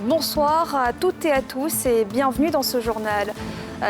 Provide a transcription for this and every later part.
Bonsoir à toutes et à tous et bienvenue dans ce journal.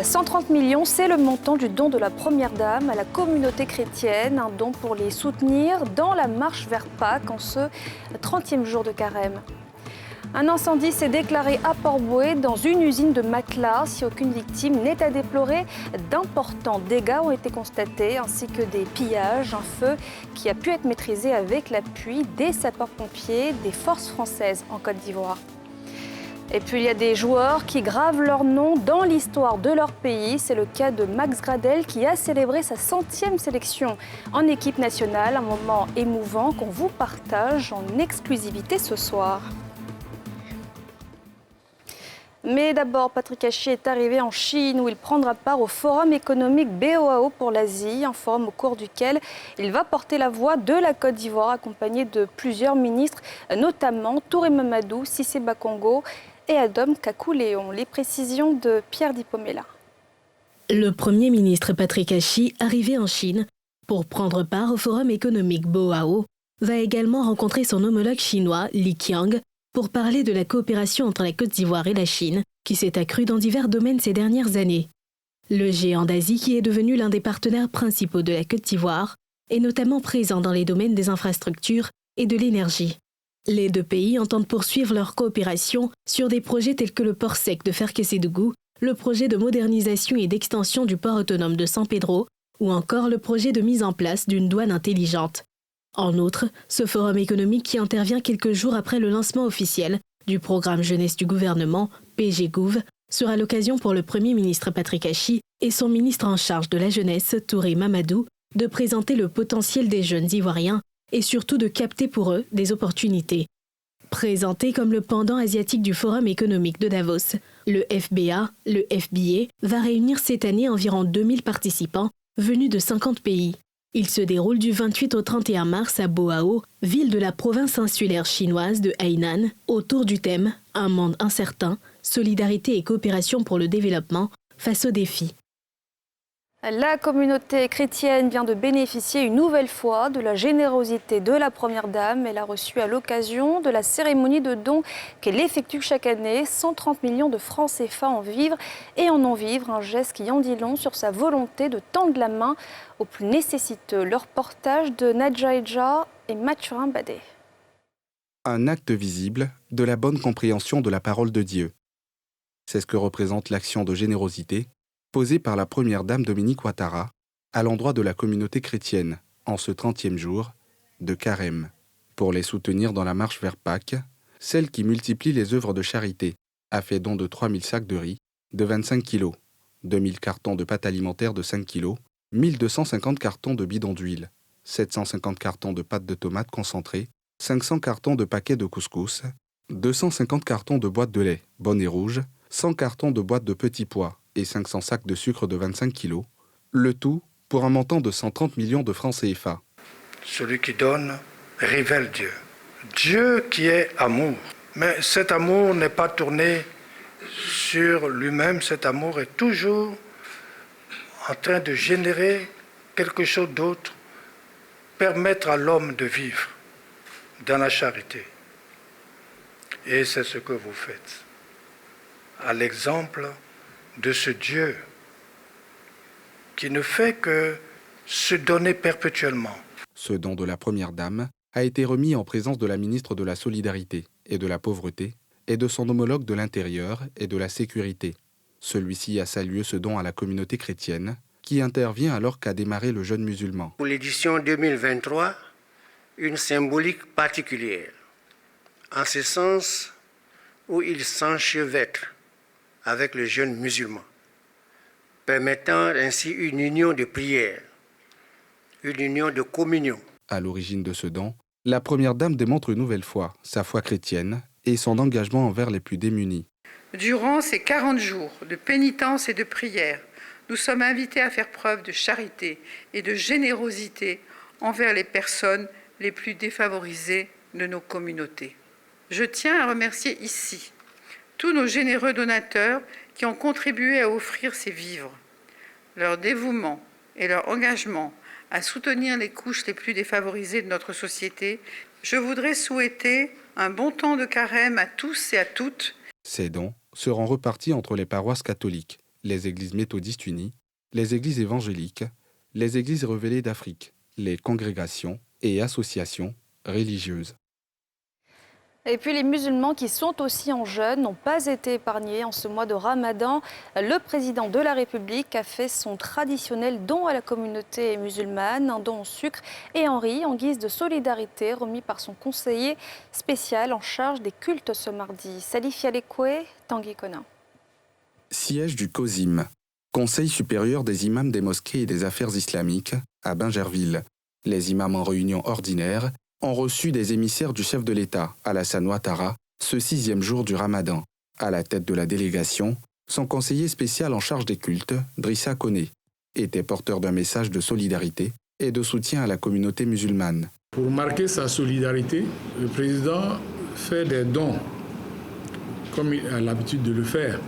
130 millions, c'est le montant du don de la Première Dame à la communauté chrétienne, un don pour les soutenir dans la marche vers Pâques en ce 30e jour de carême. Un incendie s'est déclaré à Port-Bouët dans une usine de matelas. Si aucune victime n'est à déplorer, d'importants dégâts ont été constatés ainsi que des pillages. Un feu qui a pu être maîtrisé avec l'appui des sapeurs-pompiers des forces françaises en Côte d'Ivoire. Et puis il y a des joueurs qui gravent leur nom dans l'histoire de leur pays. C'est le cas de Max Gradel qui a célébré sa 100e sélection en équipe nationale. Un moment émouvant qu'on vous partage en exclusivité ce soir. Mais d'abord, Patrick Hachi est arrivé en Chine où il prendra part au Forum économique BOAO pour l'Asie, un forum au cours duquel il va porter la voix de la Côte d'Ivoire accompagné de plusieurs ministres, notamment Touré Mamadou, Cissé Bakongo et Adom Kakou-Léon. Les précisions de Pierre Dipomela. Le Premier ministre Patrick Hachi, arrivé en Chine pour prendre part au Forum économique BOAO, va également rencontrer son homologue chinois, Li Qiang, pour parler de la coopération entre la Côte d'Ivoire et la Chine, qui s'est accrue dans divers domaines ces dernières années. Le géant d'Asie, qui est devenu l'un des partenaires principaux de la Côte d'Ivoire, est notamment présent dans les domaines des infrastructures et de l'énergie. Les deux pays entendent poursuivre leur coopération sur des projets tels que le port sec de Ferkessédougou, le projet de modernisation et d'extension du port autonome de San Pedro, ou encore le projet de mise en place d'une douane intelligente. En outre, ce forum économique qui intervient quelques jours après le lancement officiel du programme jeunesse du gouvernement, PGGouv, sera l'occasion pour le Premier ministre Patrick Hachi et son ministre en charge de la jeunesse, Touré Mamadou, de présenter le potentiel des jeunes ivoiriens et surtout de capter pour eux des opportunités. Présenté comme le pendant asiatique du Forum économique de Davos, le FBA, le FBA, va réunir cette année environ 2000 participants venus de 50 pays. Il se déroule du 28 au 31 mars à Boao, ville de la province insulaire chinoise de Hainan, autour du thème « Un monde incertain, solidarité et coopération pour le développement face aux défis ». La communauté chrétienne vient de bénéficier une nouvelle fois de la générosité de la Première Dame. Elle a reçu à l'occasion de la cérémonie de don qu'elle effectue chaque année 130 millions de francs CFA en vivres et en non-vivres. Un geste qui en dit long sur sa volonté de tendre la main aux plus nécessiteux. Le reportage de Nadja Edja et Mathurin Badet. Un acte visible de la bonne compréhension de la parole de Dieu. C'est ce que représente l'action de générosité posée par la Première Dame Dominique Ouattara à l'endroit de la communauté chrétienne en ce 30e jour de Carême, pour les soutenir dans la marche vers Pâques. Celle qui multiplie les œuvres de charité a fait don de 3000 sacs de riz de 25 kg, 2000 cartons de pâte alimentaire de 5 kg, 1250 cartons de bidons d'huile, 750 cartons de pâte de tomates concentrée, 500 cartons de paquets de couscous, 250 cartons de boîtes de lait, bonnet rouge, 100 cartons de boîtes de petits pois et 500 sacs de sucre de 25 kg, le tout pour un montant de 130 millions de francs CFA. Celui qui donne révèle Dieu. Dieu qui est amour. Mais cet amour n'est pas tourné sur lui-même, cet amour est toujours en train de générer quelque chose d'autre, permettre à l'homme de vivre dans la charité. Et c'est ce que vous faites, à l'exemple de ce Dieu qui ne fait que se donner perpétuellement. Ce don de la Première Dame a été remis en présence de la ministre de la Solidarité et de la Pauvreté et de son homologue de l'Intérieur et de la Sécurité. Celui-ci a salué ce don à la communauté chrétienne qui intervient alors qu'a démarré le jeûne musulman. Pour l'édition 2023, une symbolique particulière, en ce sens où il s'enchevêtre avec le jeûne musulman, permettant ainsi une union de prière, une union de communion. À l'origine de ce don, la Première Dame démontre une nouvelle fois sa foi chrétienne et son engagement envers les plus démunis. Durant ces 40 jours de pénitence et de prière, nous sommes invités à faire preuve de charité et de générosité envers les personnes les plus défavorisées de nos communautés. Je tiens à remercier ici tous nos généreux donateurs qui ont contribué à offrir ces vivres. Leur dévouement et leur engagement à soutenir les couches les plus défavorisées de notre société, je voudrais souhaiter un bon temps de carême à tous et à toutes Ces dons seront repartis entre les paroisses catholiques, les églises méthodistes unies, les églises évangéliques, les églises révélées d'Afrique, les congrégations et associations religieuses. Et puis les musulmans qui sont aussi en jeûne n'ont pas été épargnés en ce mois de Ramadan. Le président de la République a fait son traditionnel don à la communauté musulmane, un don en sucre et en riz en guise de solidarité remis par son conseiller spécial en charge des cultes ce mardi. Salif Yalekwe, Tanguy Konin. Siège du COSIM, Conseil supérieur des imams des mosquées et des affaires islamiques, à Bingerville. Les imams en réunion ordinaire ont reçu des émissaires du chef de l'État, Alassane Ouattara, ce 6e jour du Ramadan. À la tête de la délégation, son conseiller spécial en charge des cultes, Drissa Koné, était porteur d'un message de solidarité et de soutien à la communauté musulmane. Pour marquer sa solidarité, le président fait des dons, comme il a l'habitude de le faire.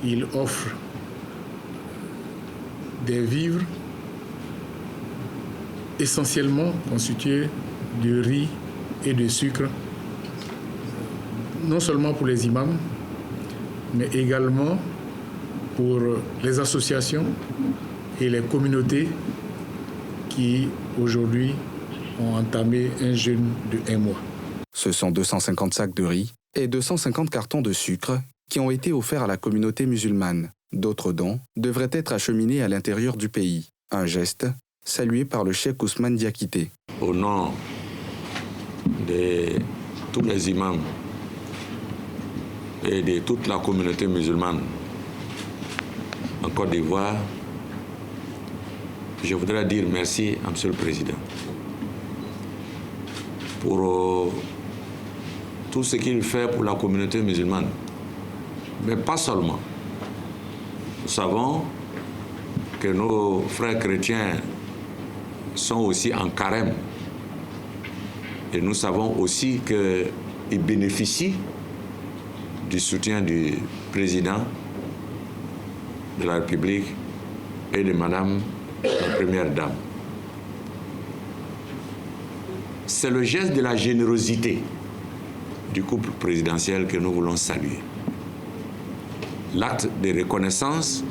Il offre des vivres essentiellement constitués de riz et de sucre, non seulement pour les imams, mais également pour les associations et les communautés qui, aujourd'hui, ont entamé un jeûne de 1 mois. Ce sont 250 sacs de riz et 250 cartons de sucre qui ont été offerts à la communauté musulmane. D'autres dons devraient être acheminés à l'intérieur du pays. Un geste salué par le cheikh Ousmane Diakité. Au nom de tous les imams et de toute la communauté musulmane en Côte d'Ivoire, je voudrais dire merci à M. le Président pour tout ce qu'il fait pour la communauté musulmane. Mais pas seulement. Nous savons que nos frères chrétiens sont aussi en carême. Et nous savons aussi qu'ils bénéficient du soutien du président de la République et de Madame la Première Dame. C'est le geste de la générosité du couple présidentiel que nous voulons saluer. L'acte de reconnaissance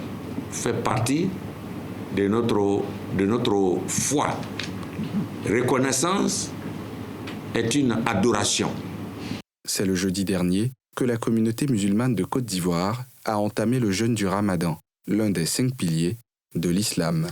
fait partie de notre foi. Reconnaissance est une adoration. C'est le jeudi dernier que la communauté musulmane de Côte d'Ivoire a entamé le jeûne du Ramadan, l'un des 5 piliers de l'islam.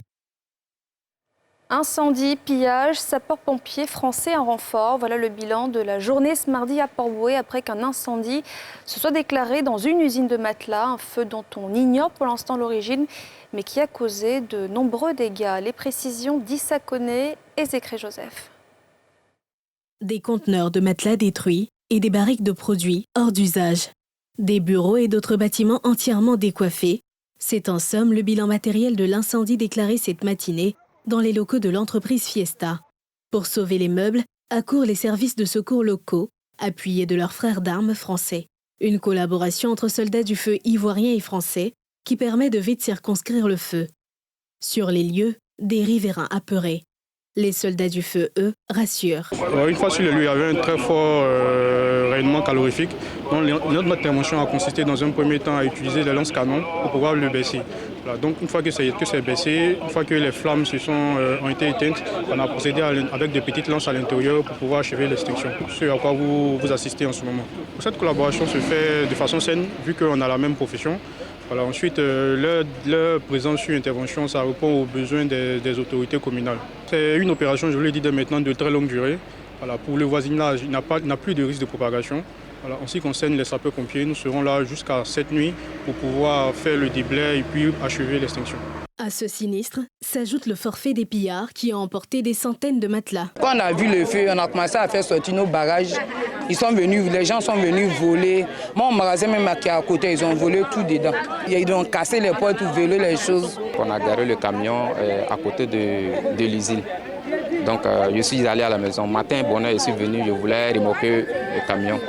Incendie, pillage, sapeurs-pompiers français en renfort. Voilà le bilan de la journée ce mardi à Port-Bouët après qu'un incendie se soit déclaré dans une usine de matelas. Un feu dont on ignore pour l'instant l'origine, mais qui a causé de nombreux dégâts. Les précisions d'Issa Koné et Zécré Joseph. Des conteneurs de matelas détruits et des barriques de produits hors d'usage. Des bureaux et d'autres bâtiments entièrement décoiffés. C'est en somme le bilan matériel de l'incendie déclaré cette matinée dans les locaux de l'entreprise Fiesta. Pour sauver les meubles, accourent les services de secours locaux, appuyés de leurs frères d'armes français. Une collaboration entre soldats du feu ivoiriens et français qui permet de vite circonscrire le feu. Sur les lieux, des riverains apeurés. Les soldats du feu, eux, rassurent. Une fois sur les lieux, il y avait un très fort rayonnement calorifique. Donc, notre intervention a consisté dans un premier temps à utiliser des lance-canons pour pouvoir le baisser. Voilà, donc une fois que c'est baissé, une fois que les flammes ont été éteintes, on a procédé avec des petites lances à l'intérieur pour pouvoir achever l'extinction. Ce à quoi vous assistez en ce moment. Cette collaboration se fait de façon saine, vu qu'on a la même profession. Voilà, ensuite, leur présence sur intervention, ça répond aux besoins des autorités communales. C'est une opération, je vous l'ai dit dès maintenant, de très longue durée. Voilà, pour le voisinage, il n'a plus de risque de propagation. Voilà, en ce qui concerne les sapeurs-pompiers, nous serons là jusqu'à cette nuit pour pouvoir faire le déblai et puis achever l'extinction. À ce sinistre s'ajoute le forfait des pillards qui ont emporté des centaines de matelas. Quand on a vu le feu, on a commencé à faire sortir nos bagages. Les gens sont venus voler. Mon magasin même qui est à côté, ils ont volé tout dedans. Ils ont cassé les portes pour voler les choses. On a garé le camion à côté de l'usine. Donc je suis allé à la maison. Matin, bonheur, je suis venu, je voulais remorquer le camion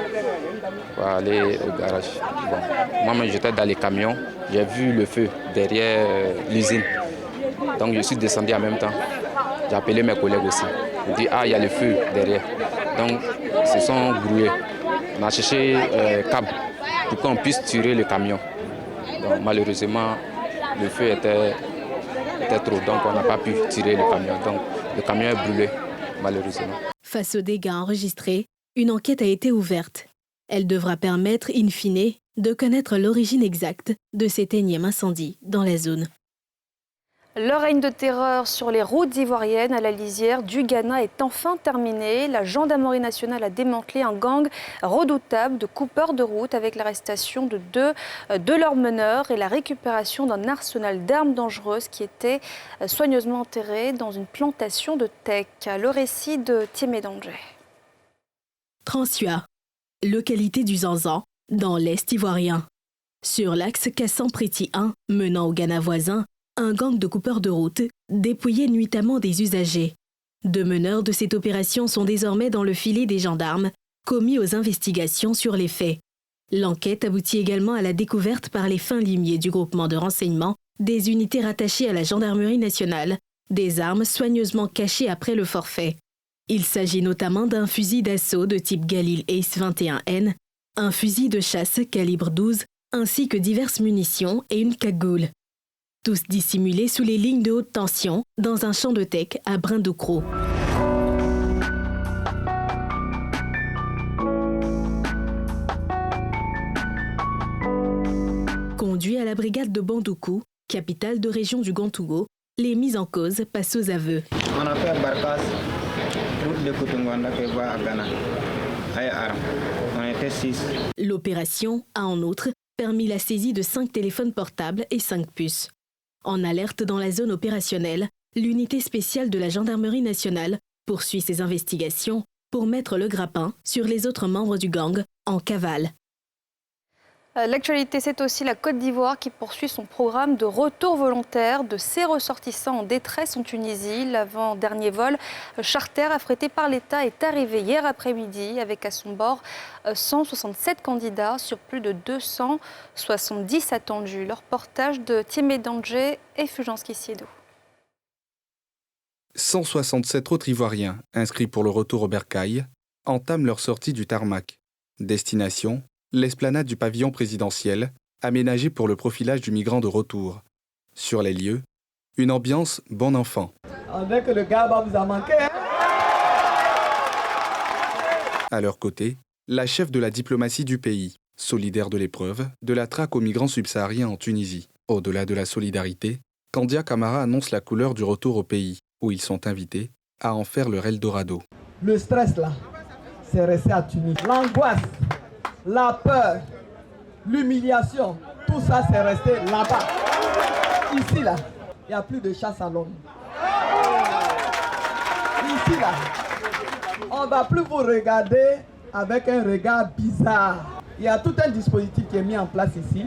pour aller au garage. Bon. Moi-même, j'étais dans les camions, j'ai vu le feu derrière l'usine. Donc je suis descendu en même temps. J'ai appelé mes collègues aussi. J'ai dit, il y a le feu derrière. Donc ils se sont brouillés. On a cherché câble pour qu'on puisse tirer le camion. Donc malheureusement, le feu était trop, donc on n'a pas pu tirer le camion. Donc le camion est brûlé, malheureusement. Face aux dégâts enregistrés, une enquête a été ouverte. Elle devra permettre, in fine, de connaître l'origine exacte de cet énième incendie dans la zone. Le règne de terreur sur les routes ivoiriennes à la lisière du Ghana est enfin terminé. La gendarmerie nationale a démantelé un gang redoutable de coupeurs de route avec l'arrestation de deux de leurs meneurs et la récupération d'un arsenal d'armes dangereuses qui était soigneusement enterré dans une plantation de teck. Le récit de Tiémé Dandjé. Transua, localité du Zanzan, dans l'Est ivoirien. Sur l'axe Kassan-Préti 1, menant au Ghana voisin, un gang de coupeurs de route dépouillait nuitamment des usagers. 2 meneurs de cette opération sont désormais dans le filet des gendarmes, commis aux investigations sur les faits. L'enquête aboutit également à la découverte par les fins limiers du groupement de renseignement des unités rattachées à la gendarmerie nationale, des armes soigneusement cachées après le forfait. Il s'agit notamment d'un fusil d'assaut de type Galil Ace 21N, un fusil de chasse calibre 12, ainsi que diverses munitions et une cagoule. Tous dissimulés sous les lignes de haute tension dans un champ de teck à Brin-Doucro. Conduits à la brigade de Bandoukou, capitale de région du Gantougo, les mises en cause passent aux aveux. On a fait Barkas, route de Koutoungouanda qui va à Ghana. On était 6. L'opération a en outre permis la saisie de 5 téléphones portables et 5 puces. En alerte dans la zone opérationnelle, l'unité spéciale de la gendarmerie nationale poursuit ses investigations pour mettre le grappin sur les autres membres du gang en cavale. L'actualité, c'est aussi la Côte d'Ivoire qui poursuit son programme de retour volontaire de ses ressortissants en détresse en Tunisie. L'avant-dernier vol charter affrété par l'État est arrivé hier après-midi avec à son bord 167 candidats sur plus de 270 attendus. Le reportage de Tiémé Dandjé et Fulgence Kissiedo. 167 autres Ivoiriens inscrits pour le retour au bercail entament leur sortie du tarmac. Destination, l'esplanade du pavillon présidentiel, aménagée pour le profilage du migrant de retour. Sur les lieux, une ambiance bon enfant. On dirait que le gars vous a manqué, hein? À leur côté, la chef de la diplomatie du pays, solidaire de l'épreuve, de la traque aux migrants subsahariens en Tunisie. Au-delà de la solidarité, Kandia Camara annonce la couleur du retour au pays, où ils sont invités à en faire leur Eldorado. Le stress là, c'est resté à Tunis. L'angoisse, la peur, l'humiliation, tout ça c'est resté là-bas. Ici là, il n'y a plus de chasse à l'homme. Ici là, on ne va plus vous regarder avec un regard bizarre. Il y a tout un dispositif qui est mis en place ici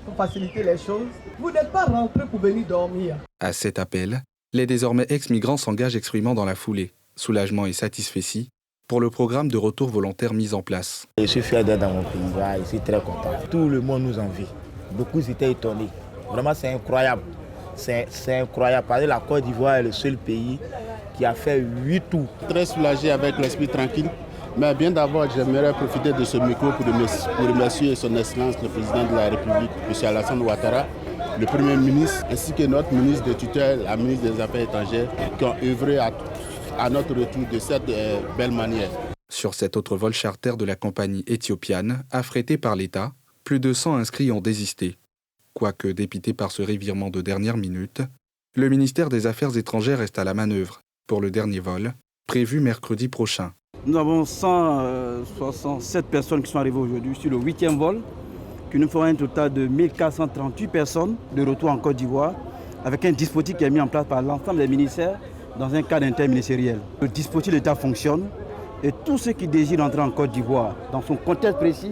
pour faciliter les choses. Vous n'êtes pas rentrés pour venir dormir. À cet appel, les désormais ex-migrants s'engagent exprimant dans la foulée, soulagement et satisfecit, pour le programme de retour volontaire mis en place. Je suis fier d'être dans mon pays, je suis très content. Tout le monde nous envie. Beaucoup étaient étonnés. Vraiment, c'est incroyable. C'est incroyable. Parce que la Côte d'Ivoire est le seul pays qui a fait 8 tours. Très soulagé avec l'esprit tranquille. Mais bien d'abord, j'aimerais profiter de ce micro pour remercier son Excellence, le président de la République, M. Alassane Ouattara, le Premier ministre, ainsi que notre ministre de tutelle, la ministre des Affaires étrangères, qui ont œuvré à notre retour de cette belle manière. Sur cet autre vol charter de la compagnie éthiopienne, affrété par l'État, plus de 100 inscrits ont désisté. Quoique dépité par ce revirement de dernière minute, le ministère des Affaires étrangères reste à la manœuvre pour le dernier vol, prévu mercredi prochain. Nous avons 167 personnes qui sont arrivées aujourd'hui sur le 8e vol, qui nous font un total de 1438 personnes de retour en Côte d'Ivoire, avec un dispositif qui est mis en place par l'ensemble des ministères dans un cadre interministériel. Le dispositif de l'État fonctionne et tous ceux qui désirent entrer en Côte d'Ivoire, dans son contexte précis,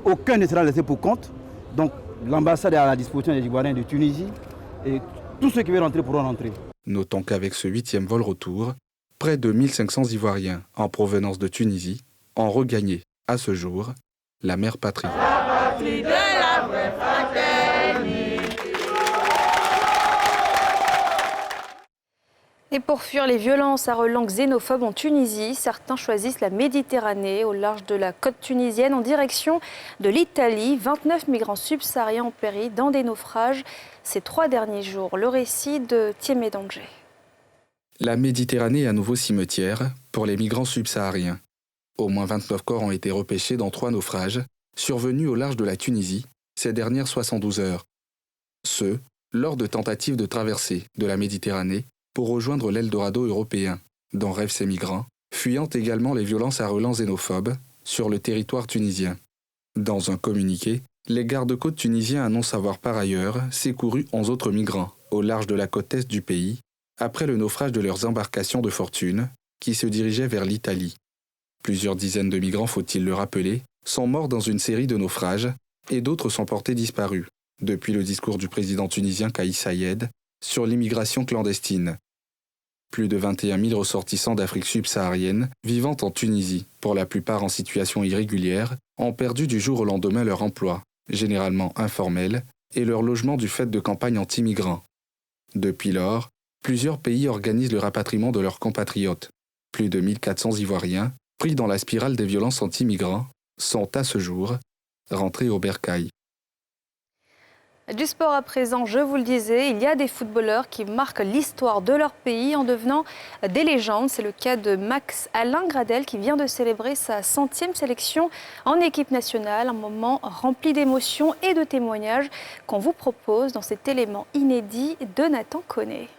aucun ne sera laissé pour compte. Donc l'ambassade est à la disposition des Ivoiriens de Tunisie et tous ceux qui veulent entrer pourront entrer. Notons qu'avec ce 8e vol retour, près de 1500 Ivoiriens en provenance de Tunisie ont regagné, à ce jour, la mère patrie. La patrie de la vraie fraternité. Et pour fuir les violences à relents xénophobes en Tunisie, certains choisissent la Méditerranée au large de la côte tunisienne en direction de l'Italie. 29 migrants subsahariens ont péri dans des naufrages ces 3 derniers jours. Le récit de Thiemé Danger. La Méditerranée est un nouveau cimetière pour les migrants subsahariens. Au moins 29 corps ont été repêchés dans 3 naufrages survenus au large de la Tunisie ces dernières 72 heures. Ce, lors de tentatives de traversée de la Méditerranée pour rejoindre l'Eldorado européen, dont rêvent ces migrants, fuyant également les violences à relents xénophobes sur le territoire tunisien. Dans un communiqué, les gardes-côtes tunisiens annoncent avoir par ailleurs secouru 11 autres migrants au large de la côte est du pays, après le naufrage de leurs embarcations de fortune qui se dirigeaient vers l'Italie. Plusieurs dizaines de migrants, faut-il le rappeler, sont morts dans une série de naufrages et d'autres sont portés disparus, depuis le discours du président tunisien Kais Saied sur l'immigration clandestine. Plus de 21 000 ressortissants d'Afrique subsaharienne vivant en Tunisie, pour la plupart en situation irrégulière, ont perdu du jour au lendemain leur emploi, généralement informel, et leur logement du fait de campagnes anti-migrants. Depuis lors, plusieurs pays organisent le rapatriement de leurs compatriotes. Plus de 1400 Ivoiriens, pris dans la spirale des violences anti-migrants, sont à ce jour rentrés au bercail. Du sport à présent, je vous le disais, il y a des footballeurs qui marquent l'histoire de leur pays en devenant des légendes. C'est le cas de Max Alain Gradel qui vient de célébrer sa 100e sélection en équipe nationale. Un moment rempli d'émotions et de témoignages qu'on vous propose dans cet élément inédit de Nathan Koné.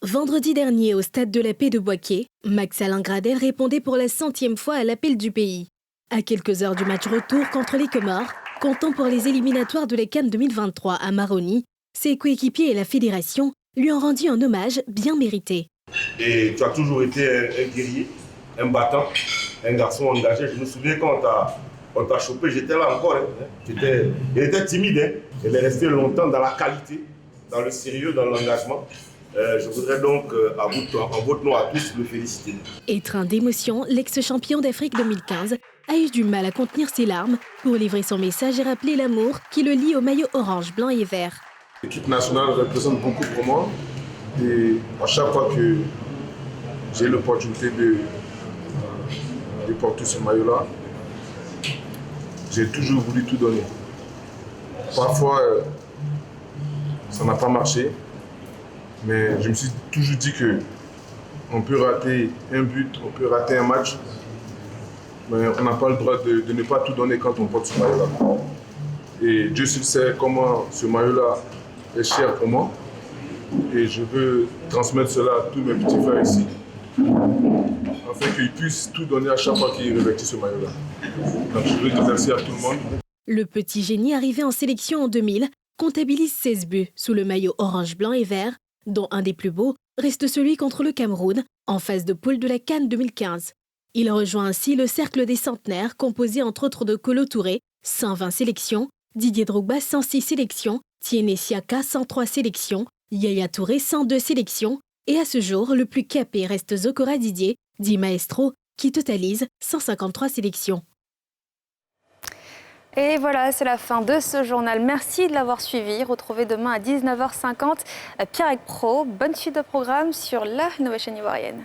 Vendredi dernier, au Stade de la Paix de Bouaké, Max Alain Gradel répondait pour la 100e fois à l'appel du pays. À quelques heures du match retour contre les Comores, comptant pour les éliminatoires de la CAN 2023 à Maroni, ses coéquipiers et la fédération lui ont rendu un hommage bien mérité. Et tu as toujours été un guerrier, un battant, un garçon engagé. Je me souviens quand on t'a chopé, j'étais là encore. Elle était timide, elle est restée longtemps dans la qualité, dans le sérieux, dans l'engagement. Je voudrais donc, en votre nom à tous, le féliciter. Étreint d'émotion, l'ex-champion d'Afrique 2015 a eu du mal à contenir ses larmes pour livrer son message et rappeler l'amour qui le lie au maillot orange, blanc et vert. L'équipe nationale représente beaucoup pour moi et à chaque fois que j'ai l'opportunité de porter ce maillot-là, j'ai toujours voulu tout donner. Parfois, ça n'a pas marché, mais je me suis toujours dit qu'on peut rater un but, on peut rater un match, mais on n'a pas le droit de ne pas tout donner quand on porte ce maillot-là. Et Dieu seul sait comment ce maillot-là est cher pour moi. Et je veux transmettre cela à tous mes petits frères ici, afin qu'ils puissent tout donner à chaque fois qu'ils revêtent ce maillot-là. Donc je veux te remercier à tout le monde. Le petit génie arrivé en sélection en 2000 comptabilise 16 buts sous le maillot orange, blanc et vert, dont un des plus beaux reste celui contre le Cameroun, en phase de poule de la CAN 2015. Il rejoint ainsi le cercle des centenaires, composé entre autres de Kolo Touré, 120 sélections, Didier Drogba, 106 sélections, Tiéné Siaka, 103 sélections, Yaya Touré, 102 sélections, et à ce jour, le plus capé reste Zokora Didier, dit Maestro, qui totalise 153 sélections. Et voilà, c'est la fin de ce journal. Merci de l'avoir suivi. Retrouvez demain à 19h50 Pierre Pro. Bonne suite de programme sur la nouvelle chaîne ivoirienne.